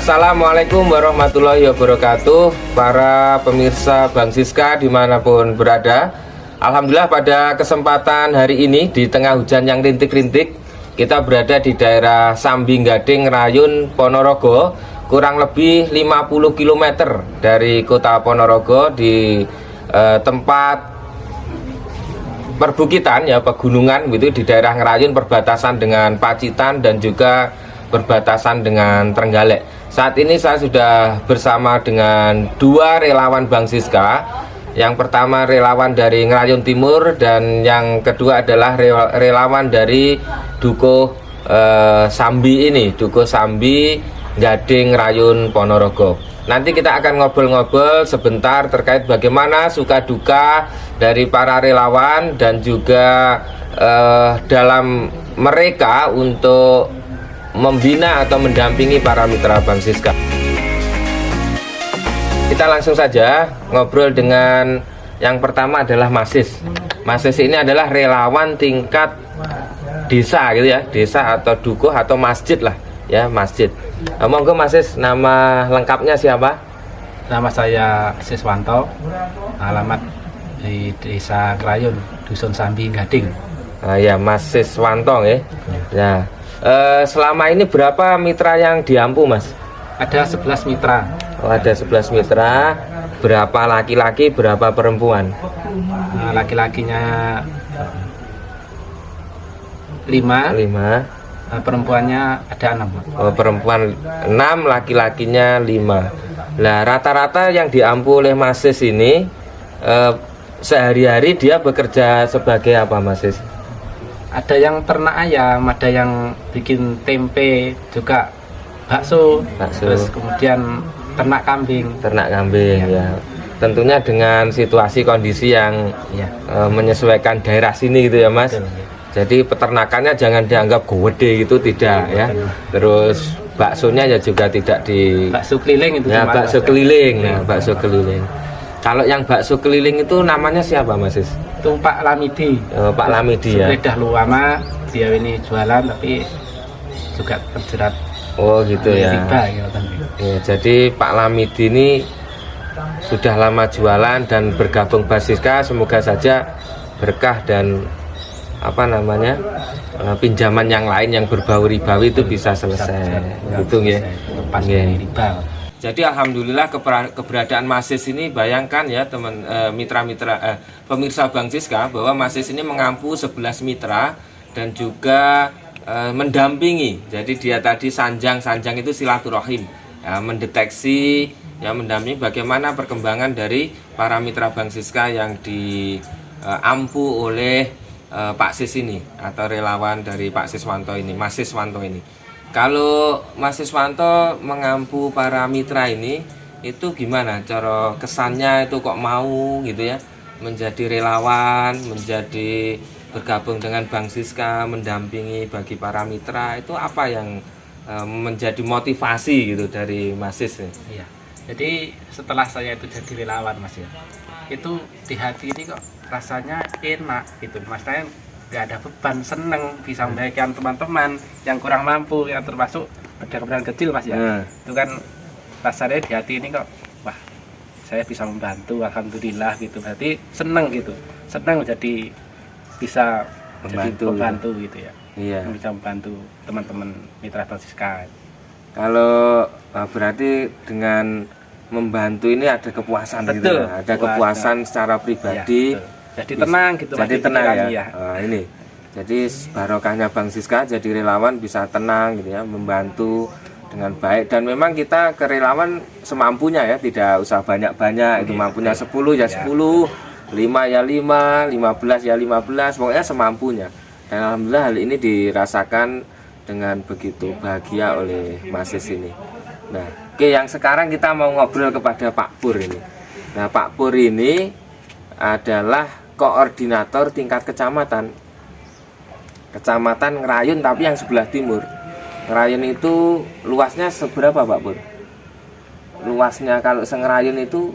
Assalamualaikum warahmatullahi wabarakatuh, para pemirsa Bang Siska dimanapun berada. Alhamdulillah pada kesempatan hari ini di tengah hujan yang rintik-rintik, kita berada di daerah Sambi Gading, Rayun, Ponorogo, kurang lebih 50 km dari kota Ponorogo, di tempat perbukitan ya, pegunungan gitu, di daerah Ngerayun, perbatasan dengan Pacitan dan juga berbatasan dengan Trenggalek. Saat ini saya sudah bersama dengan dua relawan Bang Siska. Yang pertama relawan dari Ngerayun Timur dan yang kedua adalah relawan dari Dukuh Sambi ini, Dukuh Sambi Gading, Rayun, Ponorogo. Nanti kita akan ngobrol-ngobrol sebentar terkait bagaimana suka duka dari para relawan dan juga dalam mereka untuk membina atau mendampingi para mitra Bang Siska. Kita langsung saja ngobrol dengan yang pertama adalah Mas Sis. Mas Sis ini adalah relawan tingkat desa gitu ya, desa atau dukuh atau masjid lah ya, masjid. Monggo Mas Sis, nama lengkapnya siapa? Nama saya Siswanto, alamat di Desa Ngerayun, Dusun Sambi Gading. Ya, Mas Siswanto ya. Ya. Selama ini berapa mitra yang diampu, Mas? Ada 11 mitra. Oh, ada 11 mitra. Berapa laki-laki, berapa perempuan? Laki-lakinya 5. Perempuannya ada 6. Oh, perempuan 6, laki-lakinya 5. Nah, rata-rata yang diampu oleh Mas Sis ini sehari-hari dia bekerja sebagai apa, Mas Sis? Ada yang ternak ayam, ada yang bikin tempe, juga bakso. Terus kemudian ternak kambing. Ternak kambing ya. Tentunya dengan situasi kondisi yang menyesuaikan daerah sini gitu ya, Mas. Betul. Jadi peternakannya jangan dianggap gede gitu, tidak ya. Terus baksonya ya juga tidak di bakso keliling itu ya, bakso keliling. Nah, bakso keliling. Kalau yang bakso keliling itu namanya siapa, Mas Sis? Itu Pak Lamidi. Pak Lamidi ya. Sudah lama dia ini jualan tapi juga terjerat. Oh gitu ya. Riba, ya. Ya, jadi Pak Lamidi ini sudah lama jualan dan bergabung Bang Siska. Semoga saja berkah dan apa namanya pinjaman yang lain yang berbau ribawi itu bisa selesai. Gitu ya. Jadi alhamdulillah keberadaan Mas Sis ini, bayangkan ya teman mitra-mitra pemirsa Bang Siska, bahwa Mas Sis ini mengampu 11 mitra dan juga mendampingi. Jadi dia tadi sanjang itu silaturahim ya, mendeteksi ya, mendampingi bagaimana perkembangan dari para mitra Bang Siska yang diampu oleh Pak Sis ini, atau relawan dari Pak Siswanto ini, Mas Siswanto ini. Kalau Mas Siswanto mengampu para mitra ini, itu gimana cara kesannya, itu kok mau gitu ya menjadi relawan, menjadi bergabung dengan Bang Siska, mendampingi bagi para mitra, itu apa yang menjadi motivasi gitu dari Mas Sis? Iya. Jadi setelah saya itu jadi relawan, Mas ya, itu di hati ini kok rasanya enak gitu, Mas. Saya nggak ada beban, seneng bisa membagikan teman-teman yang kurang mampu, yang termasuk pedagang kecil, Mas ya. Itu kan rasanya di hati ini kok, wah saya bisa membantu, alhamdulillah gitu. Berarti seneng gitu, seneng jadi bisa membantu gitu ya. Iya. Bisa membantu teman-teman mitra Bang Siska. Kalau berarti dengan membantu ini ada kepuasan. Betul, gitu ya. Ada kepuasan secara pribadi. Ya, jadi tenang gitu. Jadi tenang ya. Ini. Jadi barokahnya Bang Siska jadi relawan bisa tenang gitu ya, membantu dengan baik. Dan memang kita ke relawan semampunya ya, tidak usah banyak-banyak. Itu mampunya 10 ya 10, 5 ya 5, 15 ya 15, pokoknya semampunya. Dan alhamdulillah hal ini dirasakan dengan begitu bahagia oleh Mas Sis ini. Nah, oke, yang sekarang kita mau ngobrol kepada Pak Pur ini. Nah, Pak Pur ini adalah koordinator tingkat kecamatan Ngerayun, tapi yang sebelah timur. Ngerayun itu luasnya seberapa, Pak Pur? Luasnya kalau Ngerayun itu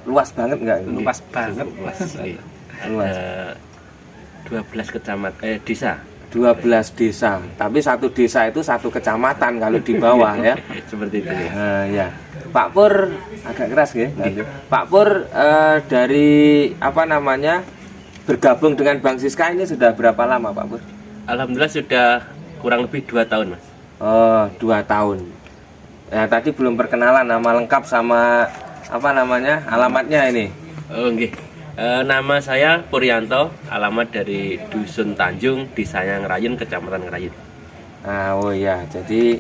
luas banget nggak? Luas banget, Mas. Luas. 12 kecamatan desa. 12 desa, tapi satu desa itu satu kecamatan kalau di bawah ya. Seperti itu ya. Ya. Pak Pur agak keras ya. Pak Pur dari apa namanya bergabung dengan Bang Siska ini sudah berapa lama Pak Pur? Alhamdulillah sudah kurang lebih 2 tahun Mas. Oh 2 tahun. Ya tadi belum perkenalan nama lengkap sama apa namanya alamatnya ini. Oh nggih. Nama saya Puryanto, alamat dari Dusun Tanjung, Desanya Ngerayun, Kecamatan Ngerayun. Oh iya, jadi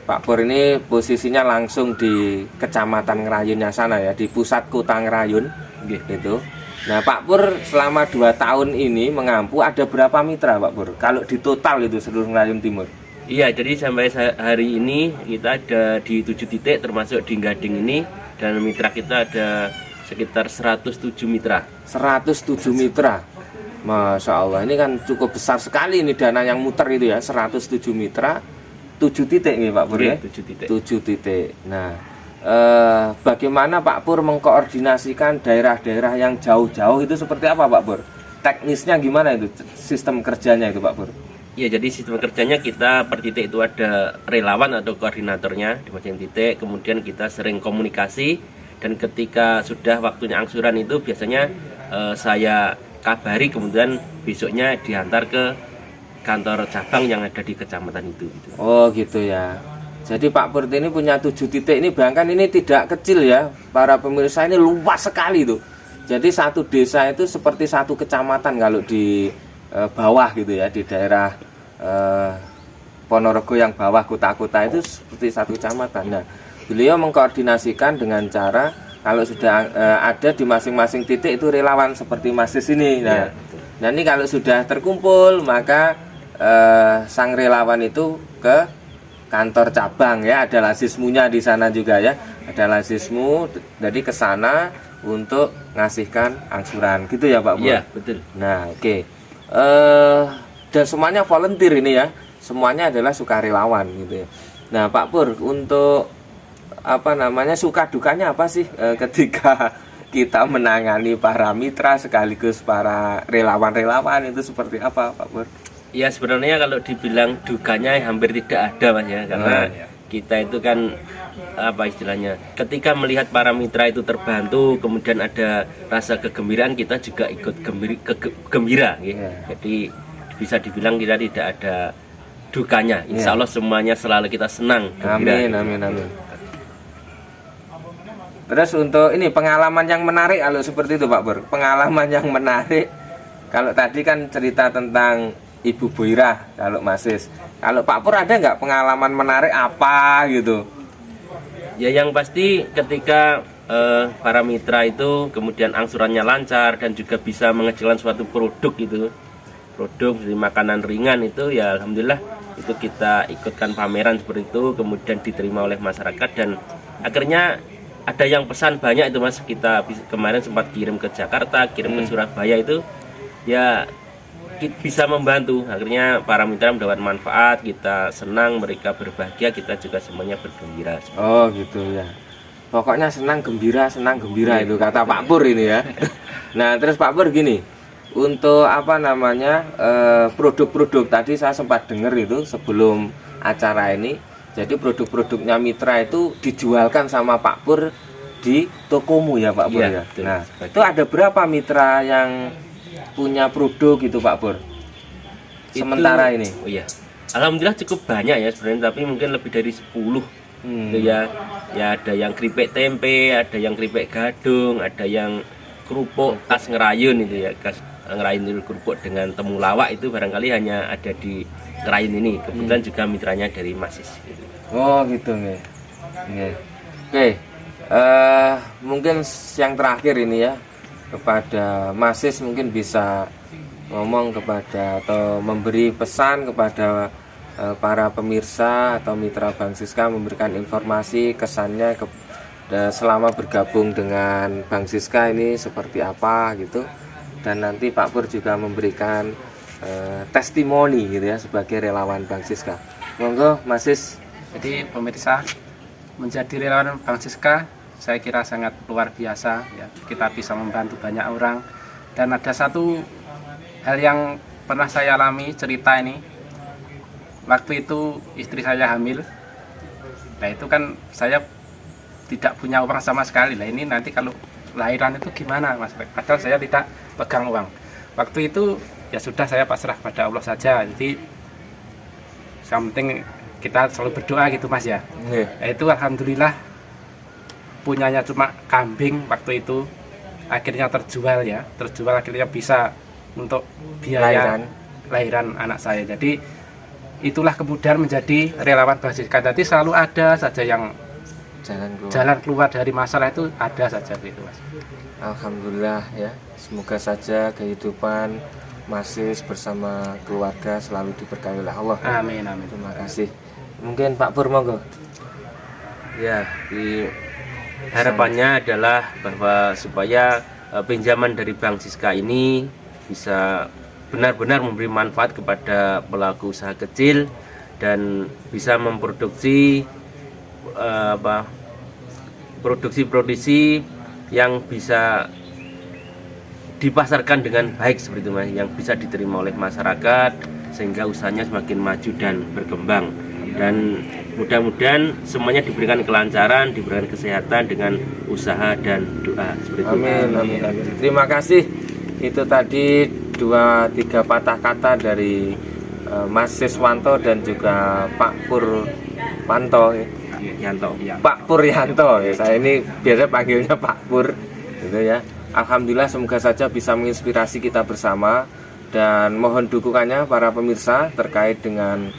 Pak Pur ini posisinya langsung di Kecamatan Ngerayunnya sana ya, di pusat kota Ngerayun gitu. Nah Pak Pur selama 2 tahun ini mengampu ada berapa mitra Pak Pur? Kalau di total itu seluruh Ngerayun Timur? Iya, jadi sampai hari ini kita ada di 7 titik termasuk di Gading ini, dan mitra kita ada sekitar 107 mitra. 107 mitra. Masya Allah, ini kan cukup besar sekali ini dana yang muter itu ya, 107 mitra, 7 titik nih Pak Pur ya? 7 titik. 7 titik. Nah, bagaimana Pak Pur mengkoordinasikan daerah-daerah yang jauh-jauh itu seperti apa Pak Pur? Teknisnya gimana itu, sistem kerjanya itu Pak Pur? Ya, jadi sistem kerjanya kita per titik itu ada relawan atau koordinatornya di masing-masing titik, kemudian kita sering komunikasi, dan ketika sudah waktunya angsuran itu biasanya saya kabari, kemudian besoknya diantar ke kantor cabang yang ada di kecamatan itu gitu. Oh gitu ya. Jadi Pak Pur ini punya 7 titik ini, bahkan ini tidak kecil ya para pemirsa, ini luas sekali tuh. Jadi satu desa itu seperti satu kecamatan kalau di bawah gitu ya, di daerah Ponorogo yang bawah kota-kota itu seperti satu kecamatan. Nah, beliau mengkoordinasikan dengan cara kalau sudah ada di masing-masing titik itu relawan seperti Mas Sis ini. Nah, nah ini kalau sudah terkumpul maka sang relawan itu ke kantor cabang ya, ada lasismunya di sana juga ya, ada lasismu, jadi ke sana untuk ngasihkan angsuran gitu ya Pak Pur? Iya betul. Nah oke. Dan semuanya volunteer ini ya, semuanya adalah sukarelawan gitu ya. Nah Pak Pur, untuk apa namanya suka dukanya apa sih ketika kita menangani para mitra sekaligus para relawan-relawan itu seperti apa Pak Pur? Ya sebenarnya kalau dibilang dukanya hampir tidak ada Mas ya, karena kita itu kan apa istilahnya, ketika melihat para mitra itu terbantu, kemudian ada rasa kegembiraan, kita juga ikut gembira gitu. Jadi bisa dibilang kita tidak ada dukanya. Insya Allah semuanya selalu kita senang, gembira. Amin. Terus untuk ini pengalaman yang menarik kalau seperti itu Pak Pur, pengalaman yang menarik, kalau tadi kan cerita tentang Ibu Boira, kalau Mas Sis, kalau Pak Pur ada nggak pengalaman menarik apa gitu? Ya yang pasti ketika para mitra itu kemudian angsurannya lancar dan juga bisa menghasilkan suatu produk gitu, produk dari makanan ringan itu ya alhamdulillah itu kita ikutkan pameran seperti itu, kemudian diterima oleh masyarakat dan akhirnya ada yang pesan banyak itu Mas. Kita kemarin sempat kirim ke Jakarta, kirim ke Surabaya itu ya bisa membantu, akhirnya para mitra mendapat manfaat, kita senang, mereka berbahagia, kita juga semuanya bergembira. Oh gitu ya, pokoknya senang gembira itu kata Pak Pur ini ya. Nah terus Pak Pur gini, untuk apa namanya produk-produk tadi saya sempat dengar itu sebelum acara ini, jadi produk-produknya mitra itu dijualkan sama Pak Pur di tokomu ya Pak Pur ya. Nah itu ada berapa mitra yang punya produk gitu Pak Pur sementara ini? Oh iya, alhamdulillah cukup banyak ya sebenarnya, tapi mungkin lebih dari 10 gitu ya. Ya ada yang keripik tempe, ada yang keripik gadung, ada yang kerupuk khas Ngerayun itu ya, khas Ngerayun itu kerupuk dengan temulawak itu barangkali hanya ada di Ngerayun ini. Kebetulan juga mitranya dari Mas Sis gitu. Oh gitu nih. Oke, mungkin yang terakhir ini ya, kepada Mas Sis mungkin bisa ngomong kepada atau memberi pesan kepada para pemirsa atau mitra Bang Siska, memberikan informasi kesannya selama bergabung dengan Bang Siska ini seperti apa gitu, dan nanti Pak Pur juga memberikan testimoni gitu ya sebagai relawan Bang Siska. Monggo Mas Sis. Jadi pemirsa, menjadi relawan Bang Siska saya kira sangat luar biasa ya. Kita bisa membantu banyak orang, dan ada satu hal yang pernah saya alami, cerita ini waktu itu istri saya hamil. Nah itu kan saya tidak punya uang sama sekali. Nah ini nanti kalau lahiran itu gimana Mas? Padahal saya tidak pegang uang. Waktu itu ya sudah, saya pasrah pada Allah saja. Jadi something kita selalu berdoa gitu Mas ya. Nah, itu alhamdulillah punyanya cuma kambing waktu itu, akhirnya terjual ya. Terjual akhirnya bisa untuk biaya lahiran anak saya. Jadi itulah kemudian menjadi relawan Basiska. Jadi selalu ada saja yang jalan keluar dari masalah itu, ada saja gitu Mas. Alhamdulillah ya, semoga saja kehidupan Masis bersama keluarga selalu diberkahi oleh Allah. Amin, amin. Terima kasih. Mungkin Pak Pur monggo. Ya, harapannya adalah bahwa supaya pinjaman dari Bank Siska ini bisa benar-benar memberi manfaat kepada pelaku usaha kecil dan bisa memproduksi produksi yang bisa dipasarkan dengan baik seperti itu Mas, yang bisa diterima oleh masyarakat sehingga usahanya semakin maju dan berkembang, dan mudah-mudahan semuanya diberikan kelancaran, diberikan kesehatan dengan usaha dan doa seperti itu. Amin, amin, amin. Terima kasih. Itu tadi 2-3 patah kata dari Mas Siswanto dan juga Pak Purwanto. Pak Puryanto ya, saya ini biasa panggilnya Pak Pur gitu ya. Alhamdulillah, semoga saja bisa menginspirasi kita bersama, dan mohon dukungannya para pemirsa terkait dengan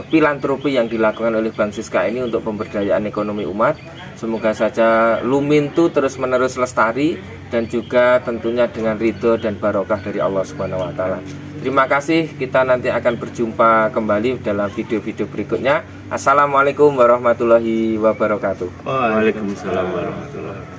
filantropi yang dilakukan oleh Bank Siska ini untuk pemberdayaan ekonomi umat. Semoga saja Lumintu terus menerus lestari dan juga tentunya dengan ridho dan barokah dari Allah Subhanahu wa taala. Terima kasih, kita nanti akan berjumpa kembali dalam video-video berikutnya. Assalamualaikum warahmatullahi wabarakatuh. Waalaikumsalam warahmatullahi wabarakatuh.